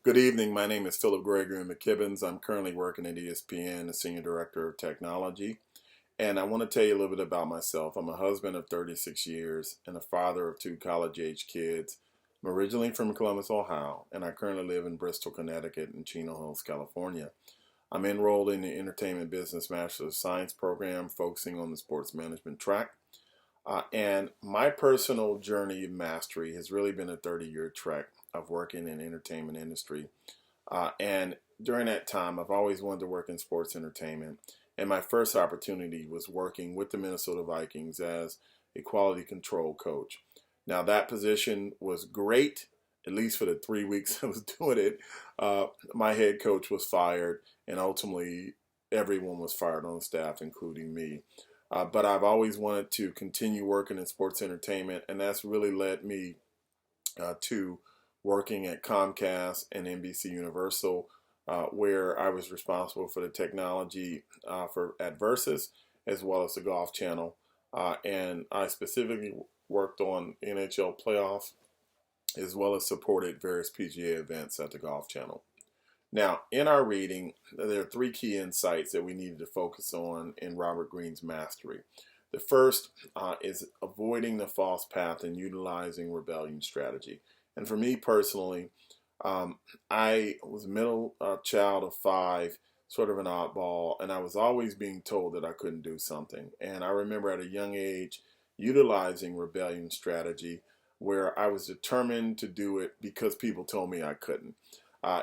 Good evening. My name is Philip Gregory McKibbins. I'm currently working at ESPN as Senior Director of Technology. And I want to tell you a little bit about myself. I'm a husband of 36 years and a father of two college-age kids. I'm originally from Columbus, Ohio, and I currently live in Bristol, Connecticut and Chino Hills, California. I'm enrolled in the Entertainment Business Master of Science program focusing on the sports management track. And my personal journey of mastery has really been a 30-year trek of working in the entertainment industry. And during that time, I've always wanted to work in sports entertainment. And my first opportunity was working with the Minnesota Vikings as a quality control coach. Now, that position was great, at least for the 3 weeks I was doing it. My head coach was fired, and ultimately, everyone was fired on the staff, including me. But I've always wanted to continue working in sports entertainment, and that's really led me to working at Comcast and NBC Universal, where I was responsible for the technology for Adversus as well as the Golf Channel. And I specifically worked on NHL playoffs as well as supported various PGA events at the Golf Channel. Now, in our reading, there are three key insights that we needed to focus on in Robert Greene's mastery. The first is avoiding the false path and utilizing rebellion strategy. And for me personally, I was a middle child of five, sort of an oddball, and I was always being told that I couldn't do something. And I remember at a young age utilizing rebellion strategy where I was determined to do it because people told me I couldn't.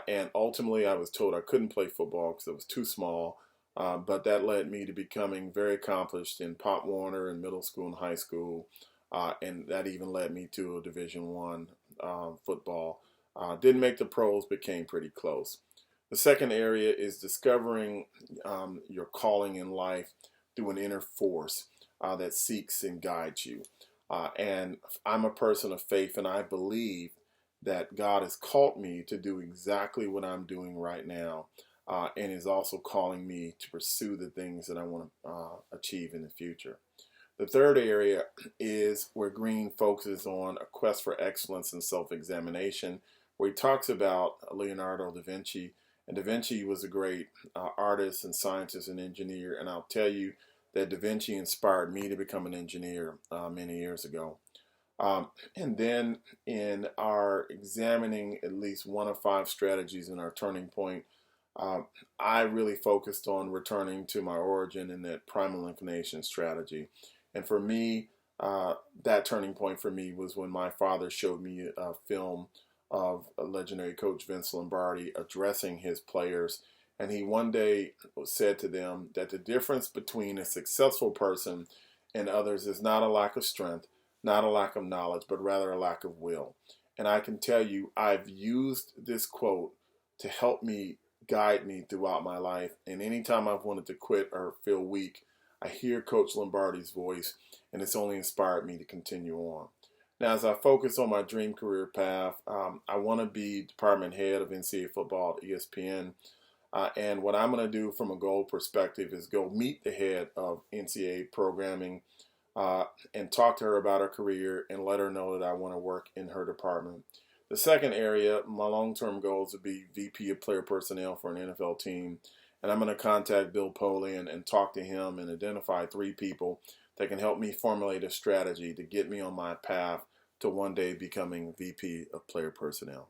And ultimately, I was told I couldn't play football because I was too small. But that led me to becoming very accomplished in Pop Warner in middle school and high school. And that even led me to a Division I football. Didn't make the pros, but came pretty close. The second area is discovering your calling in life through an inner force that seeks and guides you. And I'm a person of faith, and I believe that God has called me to do exactly what I'm doing right now, and is also calling me to pursue the things that I want to achieve in the future. The third area is where Greene focuses on a quest for excellence and self-examination, where he talks about Leonardo da Vinci. And da Vinci was a great artist and scientist and engineer, and I'll tell you that da Vinci inspired me to become an engineer many years ago. And then in our examining at least one of five strategies in our turning point, I really focused on returning to my origin in that primal inclination strategy. And for me, that turning point for me was when my father showed me a film of a legendary coach Vince Lombardi addressing his players. And he one day said to them that the difference between a successful person and others is not a lack of strength, not a lack of knowledge, but rather a lack of will. And I can tell you, I've used this quote to help me guide me throughout my life. And anytime I've wanted to quit or feel weak, I hear Coach Lombardi's voice, and it's only inspired me to continue on. Now, as I focus on my dream career path, I want to be department head of NCAA football at ESPN. And what I'm going to do from a goal perspective is go meet the head of NCAA programming and talk to her about her career and let her know that I want to work in her department. The second area, my long-term goal is to be VP of player personnel for an NFL team. And I'm going to contact Bill Poley and talk to him and identify three people that can help me formulate a strategy to get me on my path to one day becoming VP of player personnel.